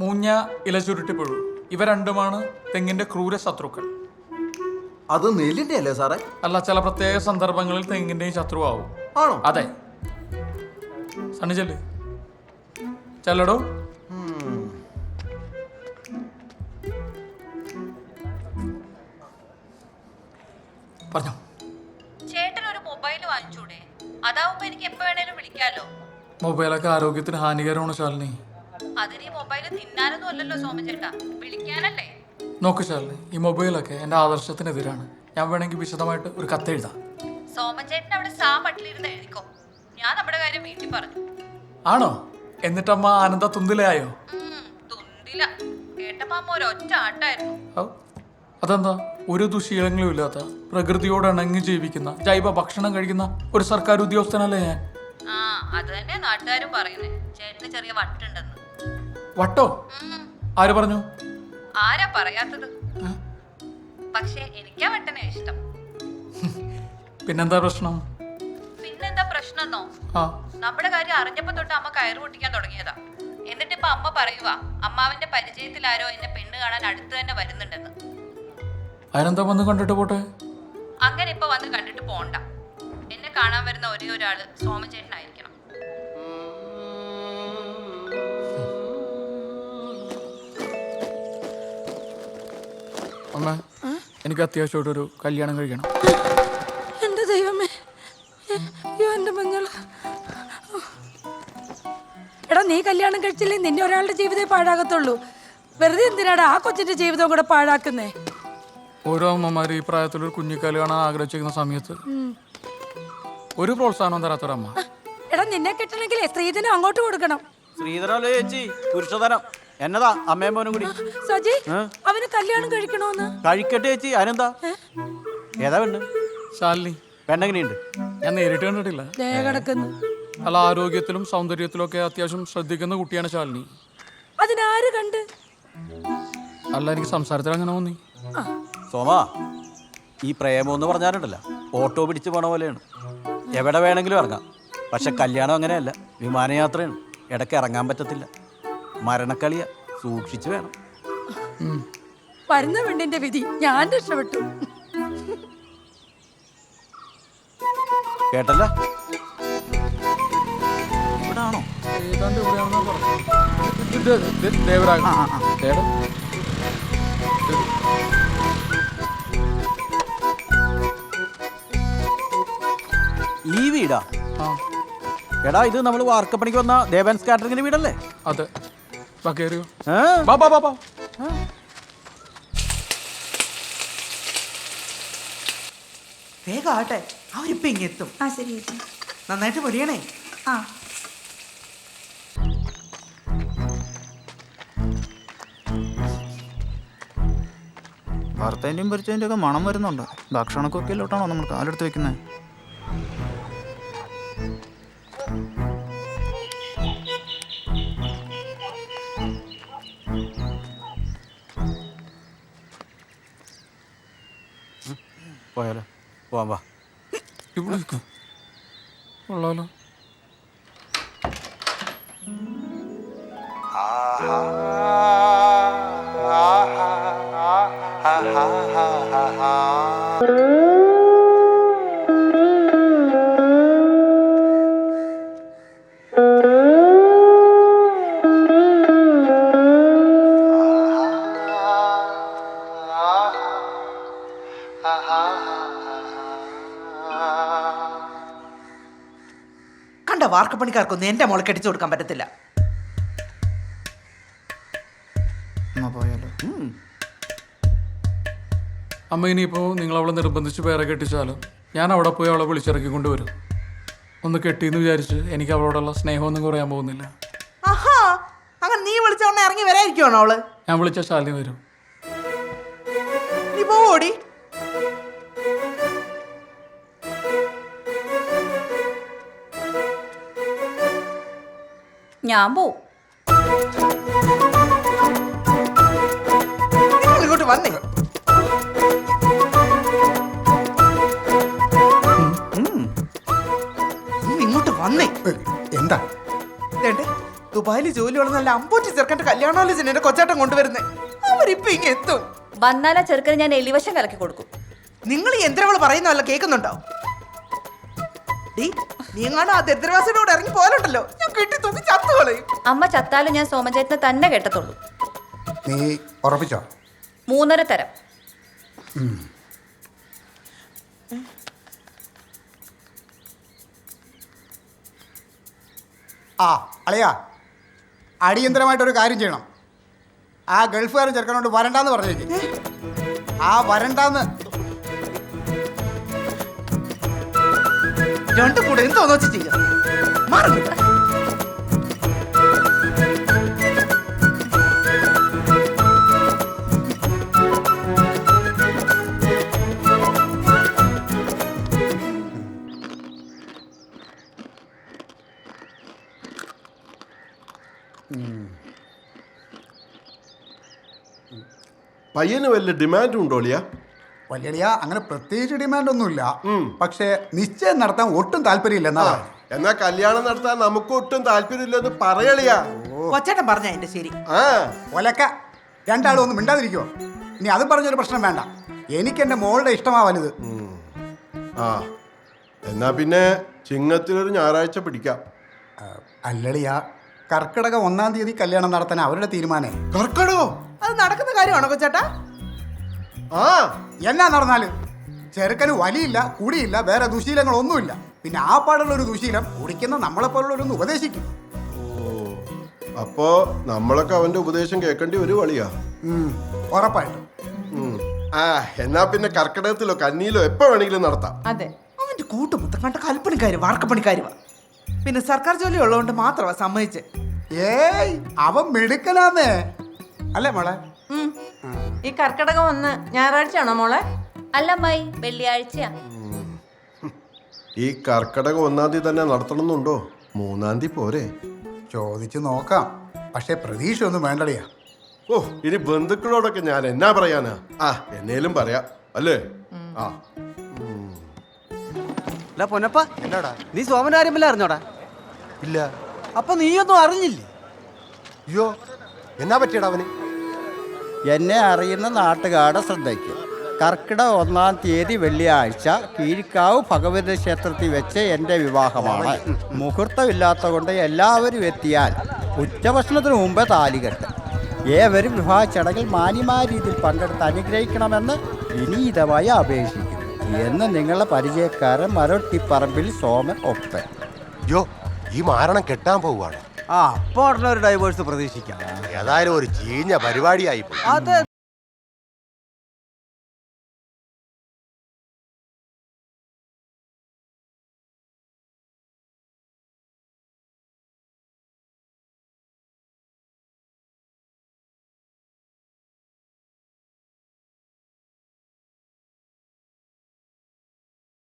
മൂഞ്ഞ, ഇലചുരുട്ടിപ്പുഴു ഇവ രണ്ടുമാണ് തെങ്ങിന്റെ ക്രൂര ശത്രുക്കൾ. അത് നെല്ലിന്റെ അല്ലേ സാറേ? അല്ല, ചില പ്രത്യേക സന്ദർഭങ്ങളിൽ തെങ്ങിന്റെയും ശത്രുവാകും. ആണോ? അതെ. സണ്ണി ചെല്ല്, ചെല്ലടോ. പറഞ്ഞോ. ചേട്ടൻ ഒരു മൊബൈൽ വാങ്ങിച്ചൂടെ? അതാവുമ്പോ എനിക്ക് എപ്പോ വേണേലും വിളിക്കാലോ. മൊബൈലൊക്കെ ആരോഗ്യത്തിന് ഹാനികരമാണ് ശാലിനി. അതിന് ഈ മൊബൈൽ തിന്നാനൊന്നും അല്ലല്ലോ സോമചേട്ടാ, വിളിക്കാനല്ലേ. നോക്ക് ശാലിനി, ഈ മൊബൈലൊക്കെ എൻ്റെ ആദർശത്തിനെതിരാണ്. ഞാൻ വേണമെങ്കിൽ വിശദമായിട്ട് ഒരു കത്തെഴുതാം. സോമചേട്ടൻ അവിടെ പട്ടിലിരുന്ന് എഴുതിക്കോ. ഞാൻ നമ്മുടെ കാര്യം വീട്ടിൽ പറഞ്ഞു. ആണോ? എന്നിട്ടമ്മ ആനന്ദ തുന്തിലായോ? തുന്തില. കേട്ടപ്പോ അമ്മ ഒരൊറ്റ ആട്ടായിരുന്നു. അതെന്താ? ഒരു ദുശീലങ്ങളും ഇല്ലാത്ത, പ്രകൃതിയോട് ഇണങ്ങി ജീവിക്കുന്ന, ജൈവ ഭക്ഷണം കഴിക്കുന്ന ഒരു സർക്കാർ ഉദ്യോഗസ്ഥനല്ലേ ഞാൻ? ആ, അത് തന്നെ നാട്ടുകാരും പറയുന്നേ. ചേട്ടന് ചെറിയ വട്ടുണ്ടെന്ന്. വട്ടോ? ആര് പറഞ്ഞു? ആരാ പറയാത്തത്? പക്ഷെ എനിക്കാ വട്ടനെ ഇഷ്ടം. പിന്നെന്താ പ്രശ്നം? പിന്നെന്താ പ്രശ്നമെന്നോ? നമ്മുടെ കാര്യം അറിഞ്ഞപ്പോ തൊട്ട് അമ്മ കയറ് പൊട്ടിക്കാൻ തുടങ്ങിയതാ. എന്നിട്ടിപ്പോ അമ്മ പറയുക അമ്മാവന്റെ പരിചയത്തിൽ ആരോ എന്നെ പെണ്ണ് കാണാൻ അടുത്ത് തന്നെ വരുന്നുണ്ടെന്ന്. അതിനെന്താ വന്ന് കണ്ടിട്ട് പോട്ടെ. അങ്ങനെ ഇപ്പൊ വന്ന് കണ്ടിട്ട് പോണ്ട. എന്നെ കാണാൻ വരുന്ന ഒരേ ഒരാള് സോമചേട്ടനായിരിക്കണം. അമ്മ, എനിക്ക് അത്യാവശ്യമായിട്ടൊരു കല്യാണം കഴിക്കണം. എന്റെ ദൈവമേ, എന്റെ മഞ്ഞൾ. എടാ, നീ കല്യാണം കഴിച്ചില്ലേ നിന്നെ ഒരാളുടെ ജീവിതമേ പാഴാകത്തുള്ളൂ. വെറുതെ എന്തിനാടാ ആ കൊച്ചിന്റെ ജീവിതം കൂടെ പാഴാക്കുന്നേ? ഓരോ അമ്മമാര് ഈ പ്രായത്തിലൊരു കുഞ്ഞിക്കാല് കാണാൻ ആഗ്രഹിച്ചിരിക്കുന്ന സമയത്ത് ഒരു പ്രോത്സാഹനം തരാത്തൊരമ്മ. എടാ, നിന്നെ കിട്ടണമെങ്കിലേ സ്ത്രീധനം അങ്ങോട്ട് കൊടുക്കണം. ശ്രീധരല്ലേ ചേച്ചി? പുരുഷധനം എന്നതാ? അമ്മയും മോനും കൂടി സജി, അവന് കല്യാണം കഴിക്കണോന്ന്. കഴിക്കട്ടെ ചേച്ചി, അതിനെന്താ? ഏതാ പെണ്ണ്? ശാലിനി. പെണ്ണെങ്ങനെയുണ്ട്? ഞാൻ നേരിട്ട് കണ്ടിട്ടില്ല. കിടക്കുന്നു. അല്ല, ആരോഗ്യത്തിലും സൗന്ദര്യത്തിലും ഒക്കെ അത്യാവശ്യം ശ്രദ്ധിക്കുന്ന കുട്ടിയാണ് ശാലിനി. അതിനാര് കണ്ട്? അല്ല, എനിക്ക് സംസാരത്തിൽ അങ്ങനെ തോന്നി. സോമ, ഈ പ്രേമം എന്ന് പറഞ്ഞാലുണ്ടല്ലോ ഓട്ടോ പിടിച്ച് പോണ പോലെയാണ്. എവിടെ വേണമെങ്കിലും ഇറങ്ങാം. പക്ഷെ കല്യാണം അങ്ങനെയല്ല, വിമാനയാത്രയാണ്. ഇടയ്ക്ക് ഇറങ്ങാൻ പറ്റത്തില്ല. മരണക്കളിയ, സൂക്ഷിച്ചു വേണം. വരുന്ന പെണ്ണിന്റെ വിധി ഞാൻ രക്ഷപ്പെട്ടു. കേട്ടല്ല? ഇവിടാണോ? ഏതാണ്ട് ഇവിടെയാണെന്നാ പറഞ്ഞത്. ദേവരാജ്. ഈ വീടാ? എടാ, ഇത് നമ്മൾ വാർക്കപ്പണിക്ക് വന്ന ദേവൻസ് കാറ്ററിംഗിന്റെ വീടല്ലേ? അതെ. കേറിയോ? വേഗം ആട്ടെ, അവരിപ്പോ ഇങ്ങെത്തും. ആ, ശരി ചേച്ചി. നന്നായിട്ട് പൊരിയണേ. ആ, വറുത്തതിൻ്റെയും പൊരിച്ചതിൻ്റെ ഒക്കെ മണം വരുന്നുണ്ട്. ഭക്ഷണക്കൊക്കെയിലോട്ടാണോ നമ്മൾ കാലെടുത്ത് വെക്കുന്നത്? പോയാലോ? പോവാം, വാ. ഇവിടെ കൊള്ളാലോ. കണ്ട, വാർക്കപ്പണിക്കാർക്കൊന്നും എന്റെ മോളെ കെട്ടിച്ചു കൊടുക്കാൻ പറ്റത്തില്ല. പോയാലോ? അമ്മ, ഇനിയിപ്പോ നിങ്ങൾ അവളെ നിർബന്ധിച്ച് പേരെ കെട്ടിച്ചാലും ഞാൻ അവിടെ പോയി അവളെ വിളിച്ചിറക്കി കൊണ്ടുവരും. ഒന്ന് കെട്ടിയെന്ന് വിചാരിച്ച് എനിക്ക് അവളോടുള്ള സ്നേഹമൊന്നും കുറയാൻ പോകുന്നില്ല. ആഹാ, അങ്ങനെ നീ വിളിച്ചോണ്ട് ഇറങ്ങി വരാതിരിക്കുവാണോ അവള്? ഞാൻ വിളിച്ച ശാലിനി വരും. നീ പോടി. ഞാൻ പോവും. നിങ്ങൾ ഇങ്ങോട്ട് വന്നേ. ഇങ്ങോട്ട് വന്നേ. എന്താ? ദുബായിൽ ജോലിയുള്ള നല്ല അമ്പൂറ്റി ചെറുക്കന്റെ കല്യാണാലോചന എന്റെ കൊച്ചാട്ടം കൊണ്ടുവരുന്നേ. അവരിപ്പൊ ഇങ്ങ എത്തും. വന്നാലാ ചെറുക്കന് ഞാൻ എലിവശം കലക്കി കൊടുക്കും. നിങ്ങൾ ഈ യന്ത്രവള് പറയുന്നതല്ല കേൾക്കുന്നുണ്ടോ? നീ എങ്ങാണ്ട് ആ ദരിദ്രവാസിയോട് ഇറങ്ങി പോലുണ്ടല്ലോ, ഞാൻ കെട്ടി തൂക്കി ചത്തുകളയും. അമ്മ ചത്താലും ഞാൻ സോമചേട്ടനെ തന്നെ കെട്ടത്തുള്ളൂ. നീ ഉറപ്പിച്ചോ? 3.5 തരം. ആ അളിയാ, അടിയന്തരമായിട്ടൊരു കാര്യം ചെയ്യണം. ആ ഗൾഫുകാരൻ ചെറുക്കനോട് വരണ്ടാന്ന് പറഞ്ഞേക്ക്. ആ വരണ്ടാന്ന്. രണ്ടും കൂടെ എന്തോന്ന് വെച്ച് ചെയ്യാം. മാറുന്നില്ല. പയ്യന് വല്ല ഡിമാൻഡും ഉണ്ടോ അളിയാ? വലിയ അങ്ങനെ പ്രത്യേകിച്ച് ഡിമാൻഡ് ഒന്നുമില്ല. പക്ഷേ നിശ്ചയം നടത്താൻ ഒട്ടും താല്പര്യമില്ല എന്നാ. എന്നാ കല്യാണം നടത്താൻ നമുക്ക് ഒട്ടും താല്പര്യമില്ലെന്ന് പറയളിയാ. കൊച്ചാട്ടൻ പറഞ്ഞ എന്റെ ശരി. ഒലക്ക രണ്ടാളും ഒന്നും മിണ്ടാതിരിക്കുവോ? ഇനി അതും പറഞ്ഞൊരു പ്രശ്നം വേണ്ട. എനിക്ക് എൻ്റെ മോളുടെ ഇഷ്ടമാ വലുത്. ആ എന്നാ പിന്നെ ചിങ്ങത്തിലൊരു ഞായറാഴ്ച പിടിക്കാം. അല്ലളിയാ, കർക്കിടക 1-ാം തീയതി കല്യാണം നടത്താൻ അവരുടെ തീരുമാനം. കർക്കടോ? അത് നടക്കുന്ന കാര്യമാണോ കൊച്ചാട്ടാ? ആ എന്നാ നടന്നാല് ചെറുക്കന് വലിയില്ല, കുടിയില്ല, വേറെ ദുശീലങ്ങളൊന്നുമില്ല. പിന്നെ ആ പാടുള്ള ഒരു ദുശീലം കുടിക്കുന്ന നമ്മളെപ്പോലുള്ളവരൊന്ന് ഉപദേശിക്കും. അപ്പോ നമ്മളൊക്കെ അവന്റെ ഉപദേശം കേൾക്കേണ്ടി ഒരു വളിയാ. ഉറപ്പായിട്ടും. ആ എന്നാ പിന്നെ കർക്കിടകത്തിലോ കന്നിയിലോ എപ്പോ വേണമെങ്കിലും നടത്താം. അതെ, അവന്റെ കൂട്ടുമൊത്തം കണ്ട കൽപ്പണിക്കാര് വാർക്കപ്പണിക്കാരുവാ. പിന്നെ സർക്കാർ ജോലി ഉള്ളതുകൊണ്ട് മാത്രമാ സമ്മതിച്ച്. ഏയ് അവൻ മിടുക്കനാന്നേ അല്ലേ മോളെ? ഈ കർക്കിടകം 1 ഞായറാഴ്ചയാണോ മോളെ? അല്ല അമ്മായി, വെള്ളിയാഴ്ചയാ. ഈ കർക്കിടകം 1-ാം തീയതി തന്നെ നടത്തണമെന്നുണ്ടോ? 3-ാം തീയതി പോരെ? ചോദിച്ചു നോക്കാം. പക്ഷെ പ്രതീക്ഷ ഒന്നും വേണ്ടടിയാ. ഓ ഇനി ബന്ധുക്കളോടൊക്കെ ഞാൻ എന്നാ പറയാനാ? ആ എന്നേലും പറയാം അല്ലേ? ആ പൊന്നപ്പ, എന്താടാ? നീ സോമന്റെ കാര്യം അറിഞ്ഞോടാ? ഇല്ല. അപ്പൊ നീയൊന്നും അറിഞ്ഞില്ലേ? അയ്യോ, എന്നാ പറ്റിയടാ അവന്? എന്നെ അറിയുന്ന നാട്ടുകാരുടെ ശ്രദ്ധയ്ക്ക് കർക്കിടക 1-ാം തീയതി വെള്ളിയാഴ്ച കീഴ്ക്കാവ് ഭഗവതി ക്ഷേത്രത്തിൽ വെച്ച് എൻ്റെ വിവാഹമാണ്. മുഹൂർത്തമില്ലാത്ത കൊണ്ട് എല്ലാവരും എത്തിയാൽ ഉച്ചഭക്ഷണത്തിന് മുമ്പ് താലികെട്ട്. ഏവരും വിവാഹ ചടങ്ങിൽ മാന്യമായ രീതിയിൽ പങ്കെടുത്ത് അനുഗ്രഹിക്കണമെന്ന് വിനീതമായി അപേക്ഷിക്കുന്നു എന്ന് നിങ്ങളുടെ പരിചയക്കാരൻ മരട്ടിപ്പറമ്പിൽ സോമൻ ഒപ്പൻ. യോ, ഈ മാരണം കെട്ടാൻ പോവുകയാണ്. ആ, അപ്പോൾ ഉടനെ ഒരു ഡൈവേഴ്സ് പ്രതീക്ഷിക്കാം. ഏതായാലും ഒരു ചീഞ്ഞ പരിപാടിയായി പോയി. അതെ.